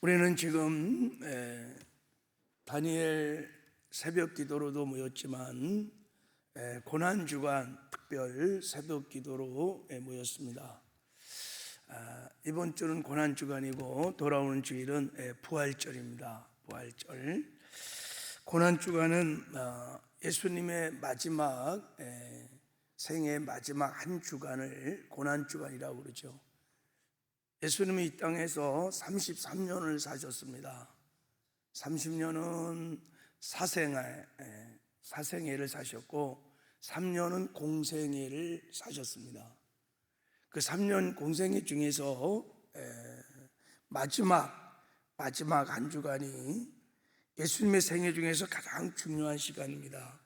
우리는 지금 다니엘 새벽 기도로도 모였지만 고난주간 특별 새벽 기도로 모였습니다. 이번 주는 고난주간이고 돌아오는 주일은 부활절입니다. 부활절. 고난주간은 예수님의 마지막 생애 마지막 한 주간을 고난주간이라고 그러죠. 예수님이 이 땅에서 33년을 사셨습니다. 30년은 사생애를 사셨고 3년은 공생애를 사셨습니다. 그 3년 공생애 중에서 마지막 한 주간이 예수님의 생애 중에서 가장 중요한 시간입니다.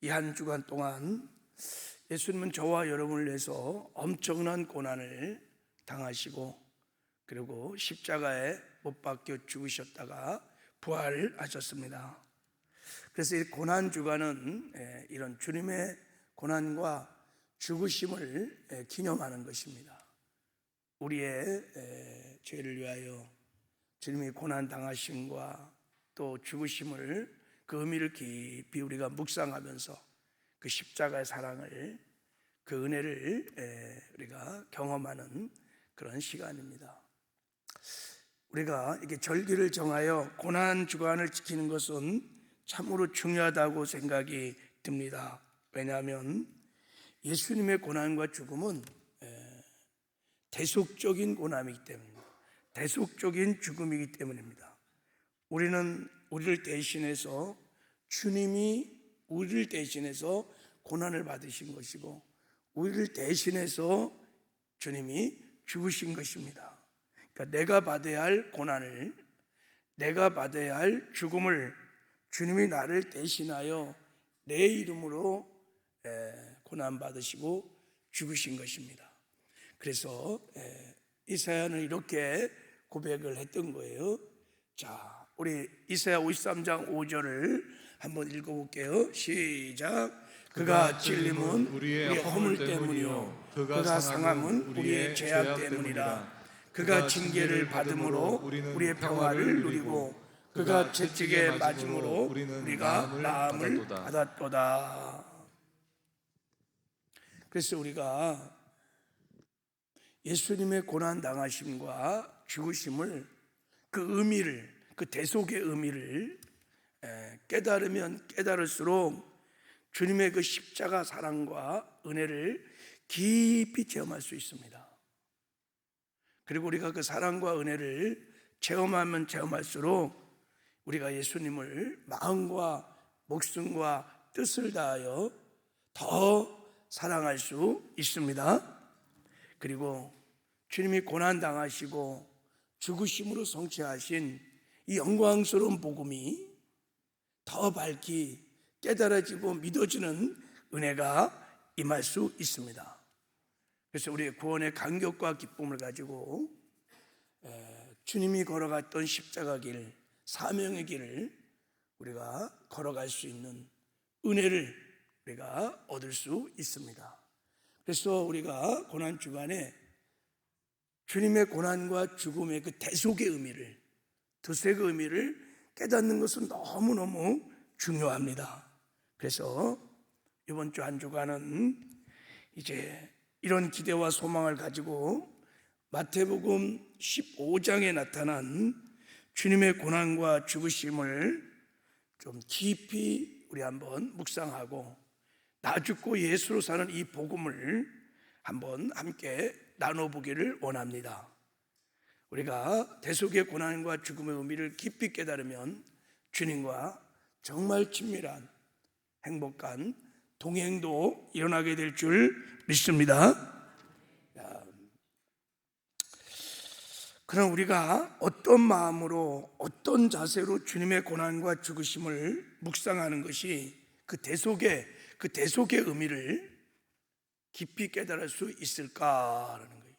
이 한 주간 동안 예수님은 저와 여러분을 위해서 엄청난 고난을 당하시고 그리고 십자가에 못 박혀 죽으셨다가 부활하셨습니다. 그래서 이 고난 주간은 이런 주님의 고난과 죽으심을 기념하는 것입니다. 우리의 죄를 위하여 주님이 고난 당하심과 또 죽으심을 그 의미를 깊이 우리가 묵상하면서 그 십자가의 사랑을 그 은혜를 우리가 경험하는 그런 시간입니다. 우리가 이렇게 절기를 정하여 고난 주간을 지키는 것은 참으로 중요하다고 생각이 듭니다. 왜냐하면 예수님의 고난과 죽음은 대속적인 고난이기 때문입니다. 대속적인 죽음이기 때문입니다. 우리는 우리를 대신해서 주님이 우리를 대신해서 고난을 받으신 것이고 우리를 대신해서 주님이 죽으신 것입니다. 그러니까 내가 받아야 할 고난을, 내가 받아야 할 죽음을 주님이 나를 대신하여 내 이름으로 고난받으시고 죽으신 것입니다. 그래서 이사야는 이렇게 고백을 했던 거예요. 자, 우리 이사야 53장 5절을 한번 읽어볼게요. 시작. 그가 찔림은 우리의 허물 때문이요 그가 상함은 우리의 죄악 때문이라. 그가 징계를 받음으로 우리의 평화를 누리고 그가 채찍에 맞음으로 우리가 나음을 받았도다. 그래서 우리가 예수님의 고난 당하심과 죽으심을 그 의미를, 그 대속의 의미를 깨달으면 깨달을수록 주님의 그 십자가 사랑과 은혜를 깊이 체험할 수 있습니다. 그리고 우리가 그 사랑과 은혜를 체험하면 체험할수록 우리가 예수님을 마음과 목숨과 뜻을 다하여 더 사랑할 수 있습니다. 그리고 주님이 고난 당하시고 죽으심으로 성취하신 이 영광스러운 복음이 더 밝히 깨달아지고 믿어지는 은혜가 임할 수 있습니다. 그래서 우리의 구원의 감격과 기쁨을 가지고 주님이 걸어갔던 십자가 길, 사명의 길을 우리가 걸어갈 수 있는 은혜를 우리가 얻을 수 있습니다. 그래서 우리가 고난 주간에 주님의 고난과 죽음의 그 대속의 의미를, 두색의 의미를 깨닫는 것은 너무너무 중요합니다. 그래서 이번 주 한 주간은 이제 이런 기대와 소망을 가지고 마태복음 15장에 나타난 주님의 고난과 죽으심을 좀 깊이 우리 한번 묵상하고 나 죽고 예수로 사는 이 복음을 한번 함께 나눠보기를 원합니다. 우리가 대속의 고난과 죽음의 의미를 깊이 깨달으면 주님과 정말 친밀한 행복한 동행도 일어나게 될 줄 믿습니다. 그럼 우리가 어떤 마음으로 어떤 자세로 주님의 고난과 죽으심을 묵상하는 것이 그 대속의 의미를 깊이 깨달을 수 있을까라는 거예요.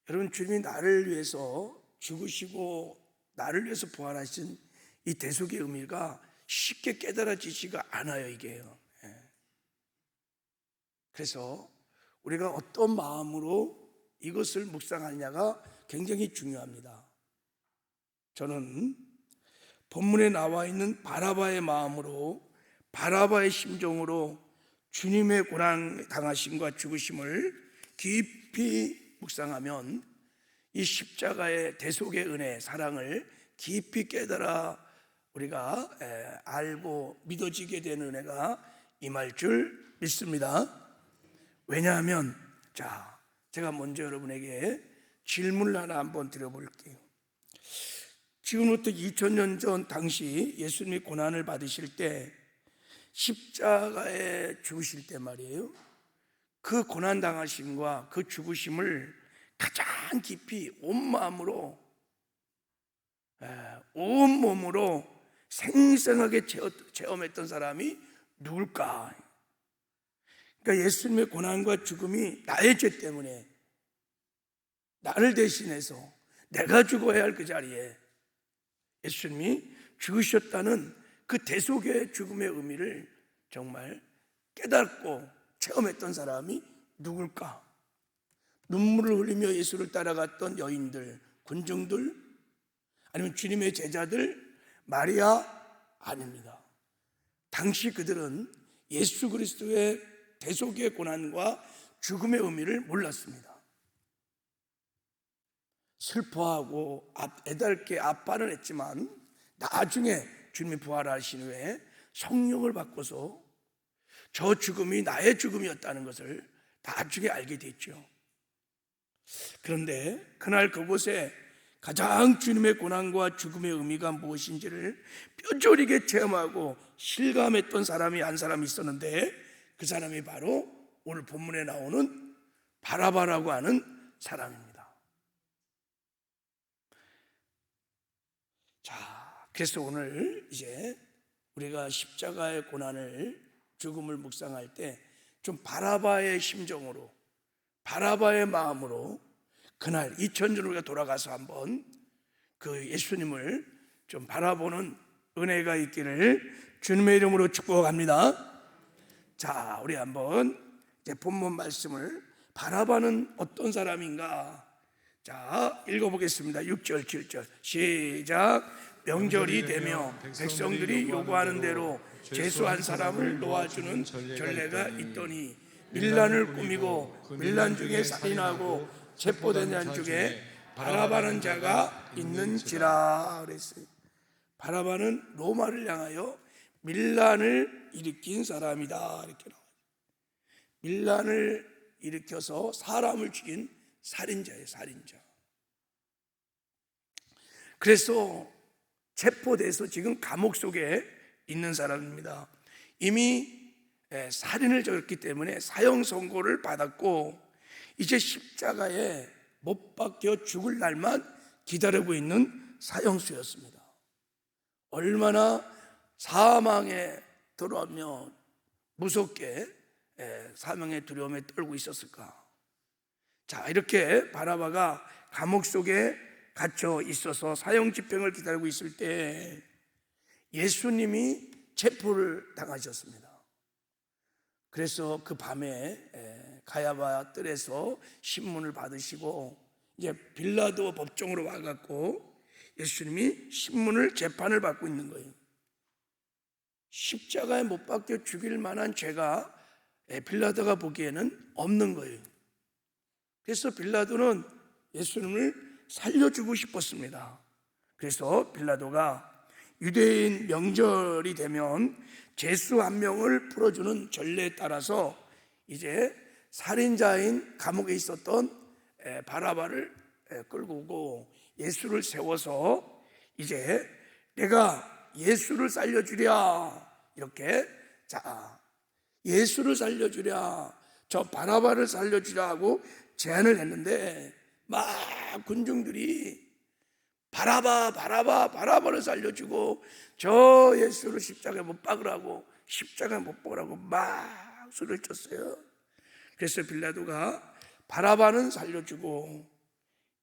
여러분, 주님이 나를 위해서 죽으시고 나를 위해서 부활하신 이 대속의 의미가 쉽게 깨달아지지가 않아요, 이게요. 그래서 우리가 어떤 마음으로 이것을 묵상하느냐가 굉장히 중요합니다. 저는 본문에 나와 있는 바라바의 마음으로, 바라바의 심정으로 주님의 고난 당하심과 죽으심을 깊이 묵상하면 이 십자가의 대속의 은혜, 사랑을 깊이 깨달아 우리가 알고 믿어지게 되는 은혜가 임할 줄 믿습니다. 왜냐하면 제가 먼저 여러분에게 질문을 하나 한번 드려볼게요. 지금부터 2000년 전 당시 예수님이 고난을 받으실 때, 십자가에 죽으실 때 말이에요, 그 고난 당하심과 그 죽으심을 가장 깊이 온 마음으로, 온 몸으로 생생하게 체험했던 사람이 누굴까? 그러니까 예수님의 고난과 죽음이 나의 죄 때문에 나를 대신해서 내가 죽어야 할 그 자리에 예수님이 죽으셨다는 그 대속의 죽음의 의미를 정말 깨닫고 체험했던 사람이 누굴까? 눈물을 흘리며 예수를 따라갔던 여인들, 군중들, 아니면 주님의 제자들, 마리아? 아닙니다. 당시 그들은 예수 그리스도의 대속의 고난과 죽음의 의미를 몰랐습니다. 슬퍼하고 애달게 아파는 했지만 나중에 주님이 부활하신 후에 성령을 받고서 저 죽음이 나의 죽음이었다는 것을 나중에 알게 됐죠. 그런데 그날 그곳에 가장 주님의 고난과 죽음의 의미가 무엇인지를 뼈저리게 체험하고 실감했던 사람이 한 사람이 있었는데, 그 사람이 바로 오늘 본문에 나오는 바라바라고 하는 사람입니다. 그래서 오늘 이제 우리가 십자가의 고난을, 죽음을 묵상할 때 좀 바라바의 심정으로, 바라바의 마음으로 그날 2000년 우리가 돌아가서 한번 그 예수님을 좀 바라보는 은혜가 있기를 주님의 이름으로 축복합니다. 자, 우리 한번 이제 본문 말씀을, 바라바는 어떤 사람인가? 자, 읽어보겠습니다. 6절 7절 시작. 명절이 되며 백성들이 요구하는 대로 죄수 한 사람을 놓아주는 전례가 있더니 밀란을 꾸미고 그 밀란 중에 살인하고 체포된 자 중에 바라바는 자가 있는지라 그랬어요. 바라바는 로마를 향하여 밀란을 일으킨 사람이다 이렇게 나와요. 밀란을 일으켜서 사람을 죽인 살인자예요, 살인자. 그래서 체포돼서 지금 감옥 속에 있는 사람입니다. 이미 살인을 저렸기 때문에 사형 선고를 받았고 이제 십자가에 못 박혀 죽을 날만 기다리고 있는 사형수였습니다. 얼마나 사망에 들어오며 무섭게 사망의 두려움에 떨고 있었을까. 자, 이렇게 바라바가 감옥 속에 갇혀 있어서 사형 집행을 기다리고 있을 때 예수님이 체포를 당하셨습니다. 그래서 그 밤에 가야바 뜰에서 신문을 받으시고 이제 빌라도 법정으로 와갖고 예수님이 신문을 재판을 받고 있는 거예요. 십자가에 못 박혀 죽일 만한 죄가 빌라도가 보기에는 없는 거예요. 그래서 빌라도는 예수님을 살려주고 싶었습니다. 그래서 빌라도가 유대인 명절이 되면 죄수 한 명을 풀어주는 전례에 따라서 이제 살인자인 감옥에 있었던 바라바를 끌고 오고 예수를 세워서 이제 내가 예수를 살려주랴 이렇게, 자, 예수를 살려주랴, 저 바라바를 살려주랴 하고 제안을 했는데 막 군중들이 바라바를 살려주고 저 예수를 십자가에 못 박으라고, 십자가에 못 박으라고 막 소리를 쳤어요. 그래서 빌라도가 바라바는 살려주고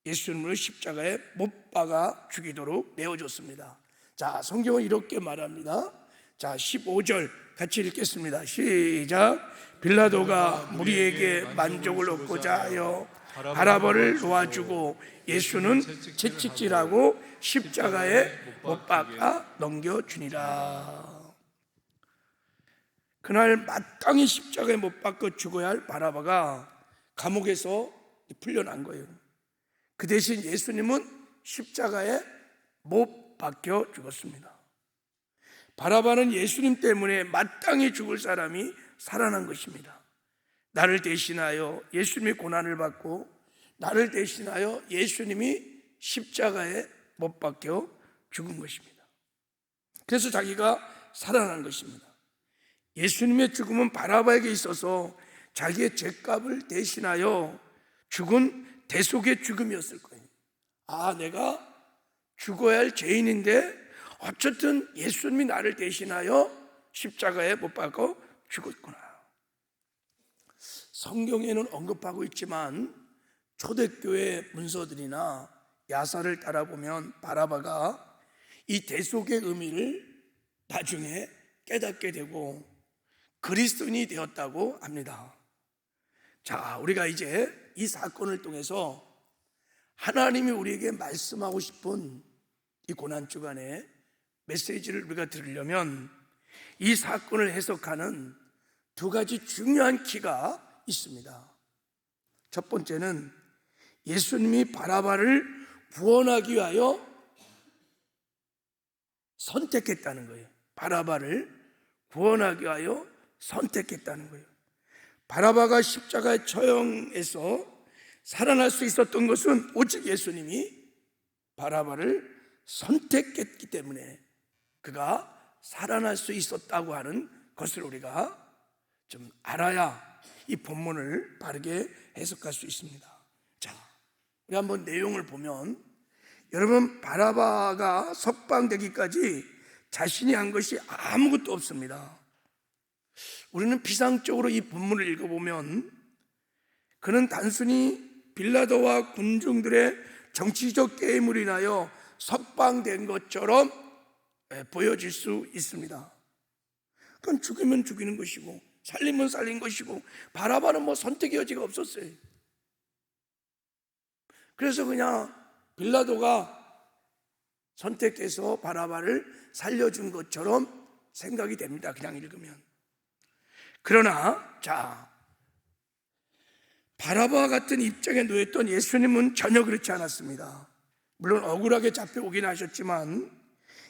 예수님을 십자가에 못 박아 죽이도록 내어줬습니다. 자, 성경은 이렇게 말합니다. 자, 15절 같이 읽겠습니다. 시작. 빌라도가 무리에게 만족을 얻고자 하여 바라바를 놓아주고 예수는 채찍질하고 십자가에 못 박아 넘겨주니라. 그날 마땅히 십자가에 못 박아 죽어야 할 바라바가 감옥에서 풀려난 거예요. 그 대신 예수님은 십자가에 못 박혀 죽었습니다. 바라바는 예수님 때문에 마땅히 죽을 사람이 살아난 것입니다. 나를 대신하여 예수님이 고난을 받고 나를 대신하여 예수님이 십자가에 못 박혀 죽은 것입니다. 그래서 자기가 살아난 것입니다. 예수님의 죽음은 바라바에게 있어서 자기의 죄값을 대신하여 죽은 대속의 죽음이었을 거예요. 아, 내가 죽어야 할 죄인인데 어쨌든 예수님이 나를 대신하여 십자가에 못 박아 죽었구나. 성경에는 언급하고 있지만 초대교회 문서들이나 야사를 따라보면 바라바가 이 대속의 의미를 나중에 깨닫게 되고 그리스도인이 되었다고 합니다. 자, 우리가 이제 이 사건을 통해서 하나님이 우리에게 말씀하고 싶은 이 고난주간에 메시지를 우리가 들으려면 이 사건을 해석하는 두 가지 중요한 키가 있습니다. 첫 번째는 예수님이 바라바를 구원하기 위하여 선택했다는 거예요. 바라바를 구원하기 위하여 선택했다는 거예요. 바라바가 십자가에 처형해서 살아날 수 있었던 것은 오직 예수님이 바라바를 선택했기 때문에 그가 살아날 수 있었다고 하는 것을 우리가 좀 알아야 이 본문을 바르게 해석할 수 있습니다. 자, 우리 한번 내용을 보면 여러분, 바라바가 석방되기까지 자신이 한 것이 아무것도 없습니다. 우리는 비상적으로 이 본문을 읽어보면 그는 단순히 빌라도와 군중들의 정치적 게임으로 인하여 석방된 것처럼 보여질 수 있습니다. 그건 죽이면 죽이는 것이고 살리면 살린 것이고 바라바는 뭐 선택의 여지가 없었어요. 그래서 그냥 빌라도가 선택해서 바라바를 살려준 것처럼 생각이 됩니다. 그냥 읽으면. 그러나 자, 바라바와 같은 입장에 놓였던 예수님은 전혀 그렇지 않았습니다. 물론 억울하게 잡혀오긴 하셨지만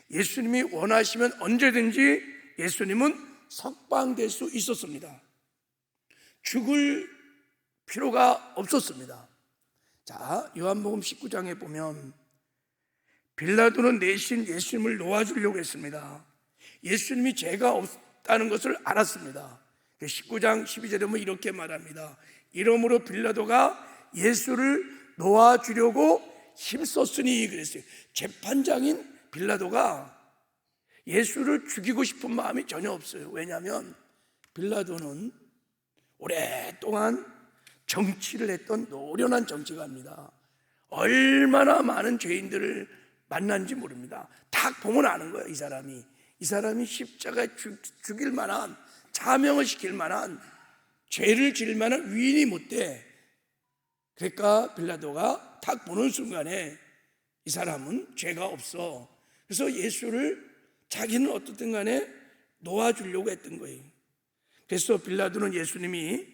예수님이 원하시면 언제든지 예수님은 석방될 수 있었습니다. 죽을 필요가 없었습니다. 자, 요한복음 19장에 보면 빌라도는 내신 예수님을 놓아주려고 했습니다. 예수님이 죄가 없다는 것을 알았습니다. 19장 12절에 보면 이렇게 말합니다. 이러므로 빌라도가 예수를 놓아주려고 힘썼으니 그랬어요. 재판장인 빌라도가 예수를 죽이고 싶은 마음이 전혀 없어요. 왜냐하면 빌라도는 오랫동안 정치를 했던 노련한 정치가입니다. 얼마나 많은 죄인들을 만난지 모릅니다. 딱 보면 아는 거예요. 이 사람이 십자가에 죽일 만한, 자명을 시킬 만한, 죄를 지을 만한 위인이 못 돼. 그러니까 빌라도가 딱 보는 순간에 이 사람은 죄가 없어. 그래서 예수를 자기는 어떻든 간에 놓아주려고 했던 거예요. 그래서 빌라도는 예수님이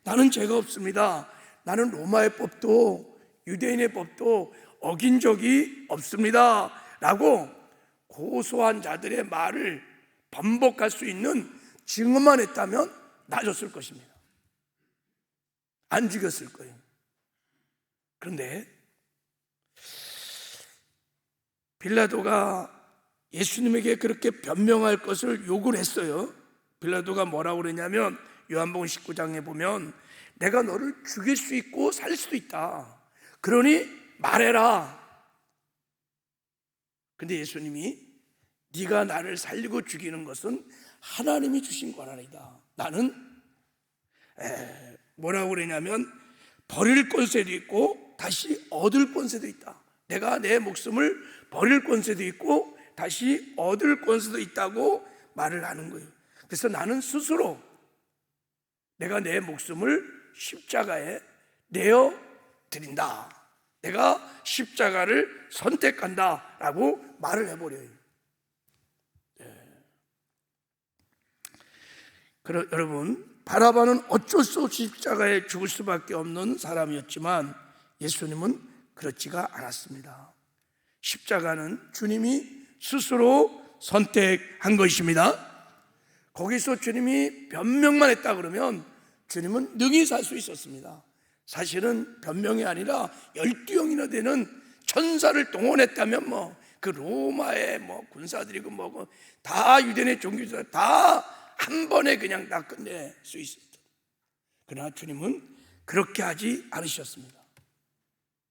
나는 죄가 없습니다, 나는 로마의 법도 유대인의 법도 어긴 적이 없습니다 라고 고소한 자들의 말을 반복할 수 있는 증언만 했다면 놔줬을 것입니다. 안 죽였을 거예요. 그런데 빌라도가 예수님에게 그렇게 변명할 것을 요구를 했어요. 빌라도가 뭐라고 그러냐면 요한복음 19장에 보면 내가 너를 죽일 수 있고 살릴 수도 있다, 그러니 말해라. 근데 예수님이 네가 나를 살리고 죽이는 것은 하나님이 주신 권한이다. 나는 뭐라고 그러냐면 버릴 권세도 있고 다시 얻을 권세도 있다. 내가 내 목숨을 버릴 권세도 있고 다시 얻을 권세도 있다고 말을 하는 거예요. 그래서 나는 스스로 내가 내 목숨을 십자가에 내어 드린다, 내가 십자가를 선택한다 라고 말을 해버려요. 그럼 여러분, 바라바는 어쩔 수 없이 십자가에 죽을 수밖에 없는 사람이었지만 예수님은 그렇지가 않았습니다. 십자가는 주님이 스스로 선택한 것입니다. 거기서 주님이 변명만 했다 그러면 주님은 능히 살 수 있었습니다. 사실은 변명이 아니라 12형이나 되는 천사를 동원했다면 그 로마의 군사들이고 다 유대인의 종교들 다 한 번에 그냥 다 끝낼 수 있었다. 그러나 주님은 그렇게 하지 않으셨습니다.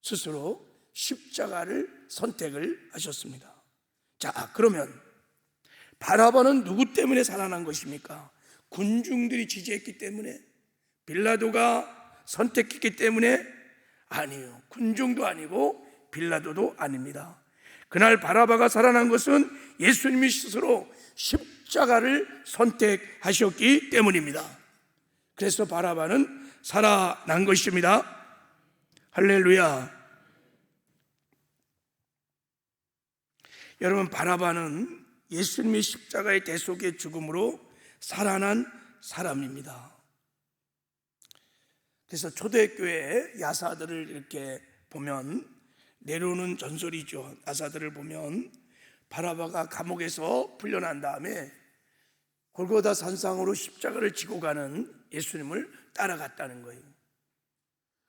스스로 십자가를 선택을 하셨습니다. 자, 그러면 바라바는 누구 때문에 살아난 것입니까? 군중들이 지지했기 때문에? 빌라도가 선택했기 때문에? 아니요, 군중도 아니고 빌라도도 아닙니다. 그날 바라바가 살아난 것은 예수님이 스스로 십자가를 선택하셨기 때문입니다. 그래서 바라바는 살아난 것입니다. 할렐루야. 여러분, 바라바는 예수님의 십자가의 대속의 죽음으로 살아난 사람입니다. 그래서 초대교회 야사들을 이렇게 보면 내려오는 전설이죠. 야사들을 보면 바라바가 감옥에서 풀려난 다음에 골고다 산상으로 십자가를 지고 가는 예수님을 따라갔다는 거예요.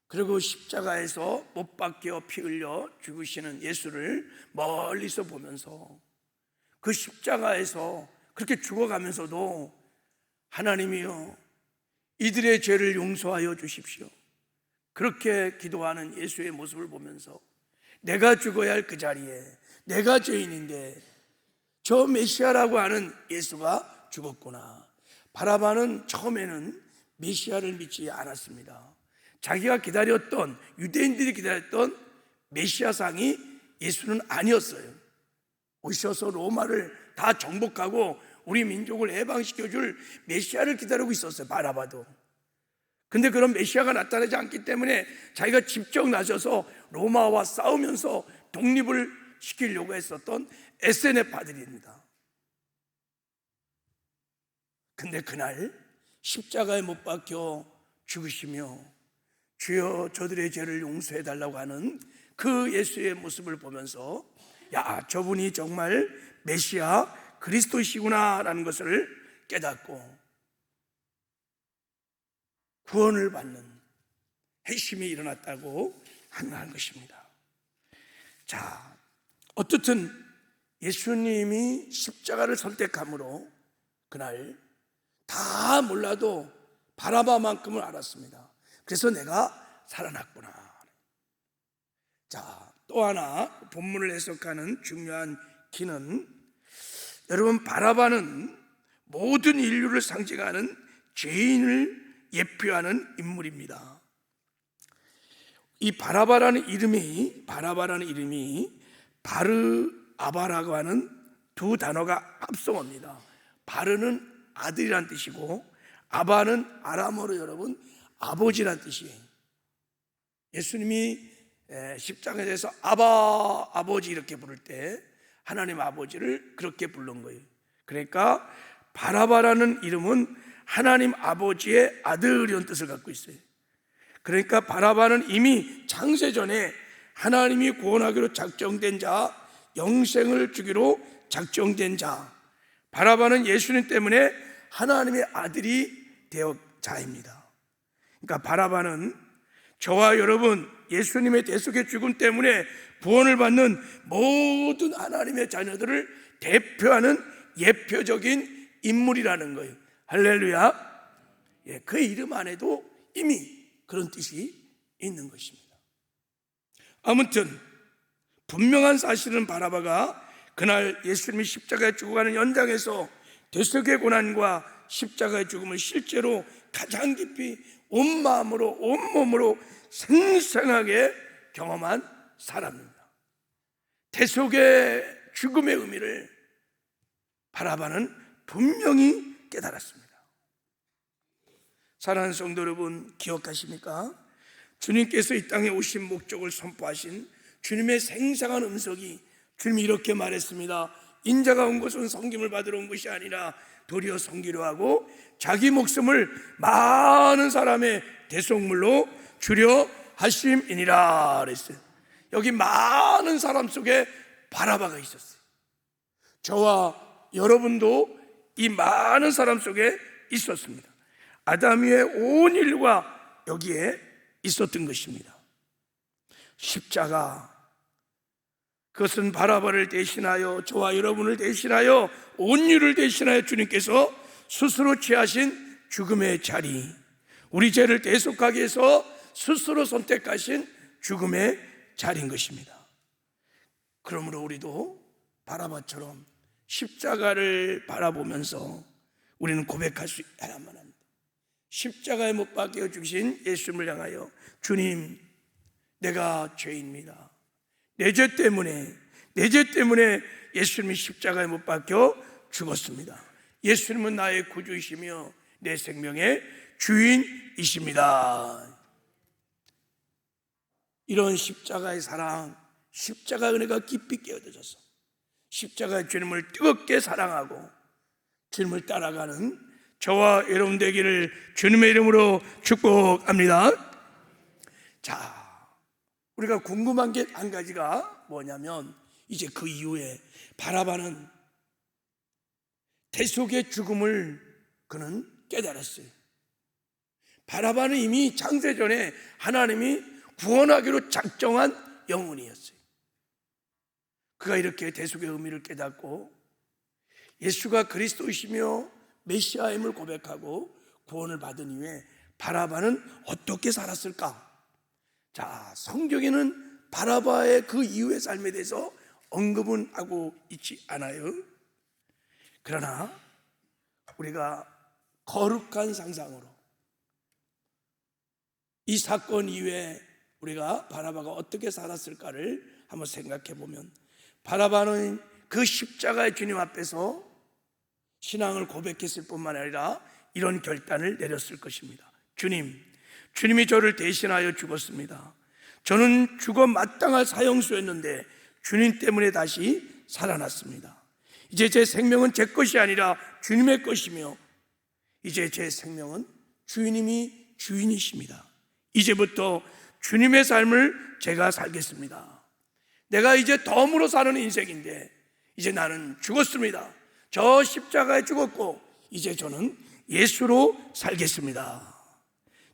그리고 십자가에서 못 박혀 피 흘려 죽으시는 예수를 멀리서 보면서 그 십자가에서 그렇게 죽어가면서도 하나님이여 이들의 죄를 용서하여 주십시오, 그렇게 기도하는 예수의 모습을 보면서 내가 죽어야 할 그 자리에 내가 죄인인데 저 메시아라고 하는 예수가 죽었구나. 바라바는 처음에는 메시아를 믿지 않았습니다. 자기가 기다렸던, 유대인들이 기다렸던 메시아상이 예수는 아니었어요. 오셔서 로마를 다 정복하고 우리 민족을 해방시켜줄 메시아를 기다리고 있었어요, 바라바도. 근데 그런 메시아가 나타나지 않기 때문에 자기가 직접 나서서 로마와 싸우면서 독립을 시키려고 했었던 SNF파들입니다. 근데 그날 십자가에 못 박혀 죽으시며 주여 저들의 죄를 용서해 달라고 하는 그 예수의 모습을 보면서 야, 저분이 정말 메시아 그리스도시구나 라는 것을 깨닫고 구원을 받는 핵심이 일어났다고 하는 것입니다. 자, 어떻든 예수님이 십자가를 선택함으로 그날 다 몰라도 바라바만큼을 알았습니다. 그래서 내가 살아났구나. 자, 또 하나 본문을 해석하는 중요한 키는, 여러분, 바라바는 모든 인류를 상징하는 죄인을 예표하는 인물입니다. 이 바라바라는 이름이 바르아바라고 하는 두 단어가 합성어입니다. 바르는 아들이란 뜻이고 아바는 아람어로 여러분 아버지란 뜻이에요. 예수님이 십자가에 대해서 아바, 아버지 이렇게 부를 때 하나님 아버지를 그렇게 부른 거예요. 그러니까 바라바라는 이름은 하나님 아버지의 아들이라는 뜻을 갖고 있어요. 그러니까 바라바는 이미 창세전에 하나님이 구원하기로 작정된 자, 영생을 주기로 작정된 자, 바라바는 예수님 때문에 하나님의 아들이 되어 자입니다. 그러니까 바라바는 저와 여러분 예수님의 대속의 죽음 때문에 구원을 받는 모든 하나님의 자녀들을 대표하는 예표적인 인물이라는 거예요. 할렐루야. 예, 그 이름 안에도 이미 그런 뜻이 있는 것입니다. 아무튼 분명한 사실은 바라바가 그날 예수님이 십자가에 죽어가는 현장에서 대속의 고난과 십자가의 죽음을 실제로 가장 깊이 온 마음으로 온 몸으로 생생하게 경험한 사람입니다. 대속의 죽음의 의미를 바라바는 분명히 깨달았습니다. 사랑하는 성도 여러분, 기억하십니까? 주님께서 이 땅에 오신 목적을 선포하신 주님의 생생한 음성이, 주님이 이렇게 말했습니다. 인자가 온 것은 섬김을 받으러 온 것이 아니라 도리어 섬기려 하고 자기 목숨을 많은 사람의 대속물로 주려 하심이니라 그랬어요. 여기 많은 사람 속에 바라바가 있었어요. 저와 여러분도 이 많은 사람 속에 있었습니다. 아담 위의 온 인류가 여기에 있었던 것입니다. 십자가, 그것은 바라바를 대신하여, 저와 여러분을 대신하여, 온 인류를 대신하여 주님께서 스스로 취하신 죽음의 자리, 우리 죄를 대속하기 위해서 스스로 선택하신 죽음의 자리인 것입니다. 그러므로 우리도 바라바처럼 십자가를 바라보면서 우리는 고백할 수 있어야만 합니다. 십자가에 못 박혀 죽으신 예수님을 향하여, 주님, 내가 죄인입니다. 내 죄 때문에 예수님이 십자가에 못 박혀 죽었습니다. 예수님은 나의 구주이시며 내 생명의 주인이십니다. 이런 십자가의 사랑, 십자가의 은혜가 깊이 깨어져서 십자가의 주님을 뜨겁게 사랑하고 주님을 따라가는 저와 여러분 되기를 주님의 이름으로 축복합니다. 자, 우리가 궁금한 게 한 가지가 뭐냐면, 이제 그 이후에 바라바는 대속의 죽음을 그는 깨달았어요. 바라바는 이미 창세전에 하나님이 구원하기로 작정한 영혼이었어요. 그가 이렇게 대속의 의미를 깨닫고 예수가 그리스도이시며 메시아임을 고백하고 구원을 받은 이후에 바라바는 어떻게 살았을까? 자, 성경에는 바라바의 그 이후의 삶에 대해서 언급은 하고 있지 않아요. 그러나 우리가 거룩한 상상으로 이 사건 이후에 우리가 바라바가 어떻게 살았을까를 한번 생각해 보면, 바라바는 그 십자가의 주님 앞에서 신앙을 고백했을 뿐만 아니라 이런 결단을 내렸을 것입니다. 주님이 저를 대신하여 죽었습니다. 저는 죽어 마땅할 사형수였는데 주님 때문에 다시 살아났습니다. 이제 제 생명은 제 것이 아니라 주님의 것이며, 이제 제 생명은 주님이 주인이십니다. 이제부터 주님의 삶을 제가 살겠습니다. 내가 이제 덤으로 사는 인생인데 이제 나는 죽었습니다. 저 십자가에 죽었고 이제 저는 예수로 살겠습니다.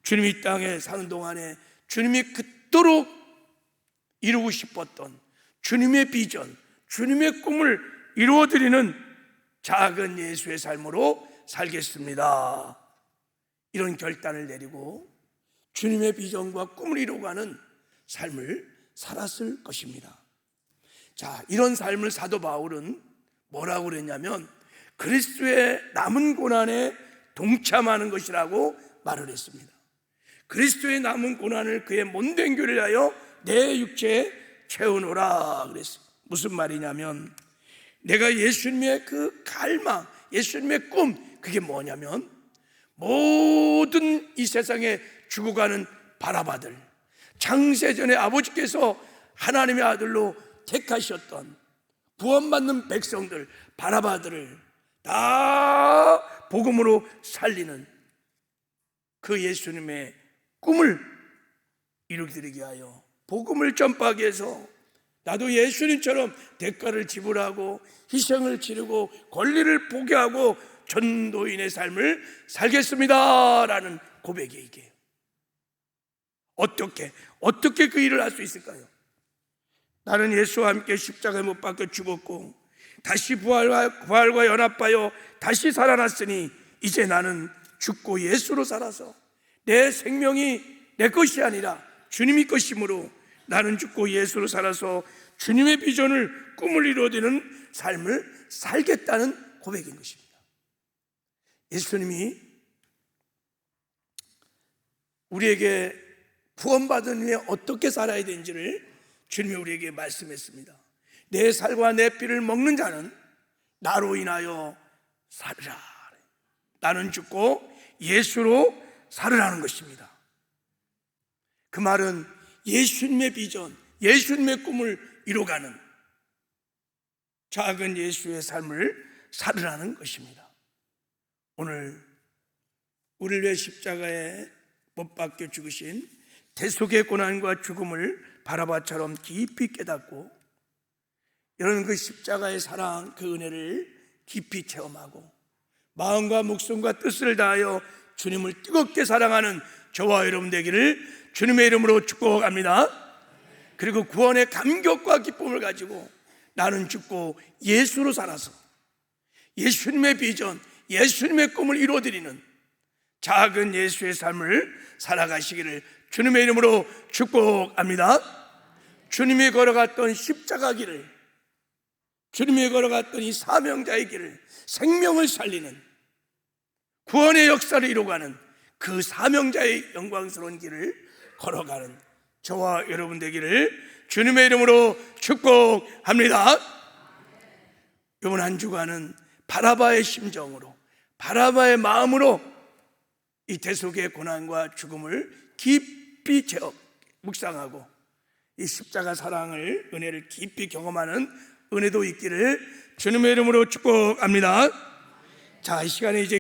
주님이 이 땅에 사는 동안에 주님이 그토록 이루고 싶었던 주님의 비전, 주님의 꿈을 이루어드리는 작은 예수의 삶으로 살겠습니다. 이런 결단을 내리고 주님의 비전과 꿈을 이루어가는 삶을 살았을 것입니다. 자, 이런 삶을 사도 바울은 뭐라고 그랬냐면 그리스도의 남은 고난에 동참하는 것이라고 말을 했습니다. 그리스도의 남은 고난을 그의 못된 교를 하여 내 육체에 채우노라 그랬어요. 무슨 말이냐면, 내가 예수님의 그 갈망, 예수님의 꿈, 그게 뭐냐면 모든 이 세상에 죽어가는 바라바들, 창세전에 아버지께서 하나님의 아들로 택하셨던 구원받는 백성들, 바라바들을 다 복음으로 살리는 그 예수님의 꿈을 이루게 하여 복음을 전파하기 위해서 나도 예수님처럼 대가를 지불하고 희생을 치르고 권리를 포기하고 전도인의 삶을 살겠습니다 라는 고백이 이게요. 어떻게 그 일을 할 수 있을까요? 나는 예수와 함께 십자가에 못 박혀 죽었고 다시 부활과 연합하여 다시 살아났으니 이제 나는 죽고 예수로 살아서 내 생명이 내 것이 아니라 주님의 것이므로 나는 죽고 예수로 살아서 주님의 비전을, 꿈을 이루어지는 삶을 살겠다는 고백인 것입니다. 예수님이 우리에게 구원받은 후에 어떻게 살아야 되는지를 주님이 우리에게 말씀했습니다. 내 살과 내 피를 먹는 자는 나로 인하여 살으라. 나는 죽고 예수로 살으라는 것입니다. 그 말은 예수님의 비전, 예수님의 꿈을 이뤄가는 작은 예수의 삶을 살으라는 것입니다. 오늘 우리를 위해 십자가에 못 박혀 죽으신 대속의 고난과 죽음을 바라바처럼 깊이 깨닫고 이런 그 십자가의 사랑, 그 은혜를 깊이 체험하고 마음과 목숨과 뜻을 다하여 주님을 뜨겁게 사랑하는 저와 여러분 되기를 주님의 이름으로 축복합니다. 그리고 구원의 감격과 기쁨을 가지고 나는 죽고 예수로 살아서 예수님의 비전, 예수님의 꿈을 이루어드리는 작은 예수의 삶을 살아가시기를 주님의 이름으로 축복합니다. 주님이 걸어갔던 십자가 길을, 주님이 걸어갔던 이 사명자의 길을, 생명을 살리는 구원의 역사를 이루어가는 그 사명자의 영광스러운 길을 걸어가는 저와 여러분 되기를 주님의 이름으로 축복합니다. 이번 한 주간은 바라바의 심정으로, 바라바의 마음으로 이 대속의 고난과 죽음을 깊이 묵상하고 이 십자가 사랑을, 은혜를 깊이 경험하는 은혜도 있기를 주님의 이름으로 축복합니다. 자, 이 시간에 이제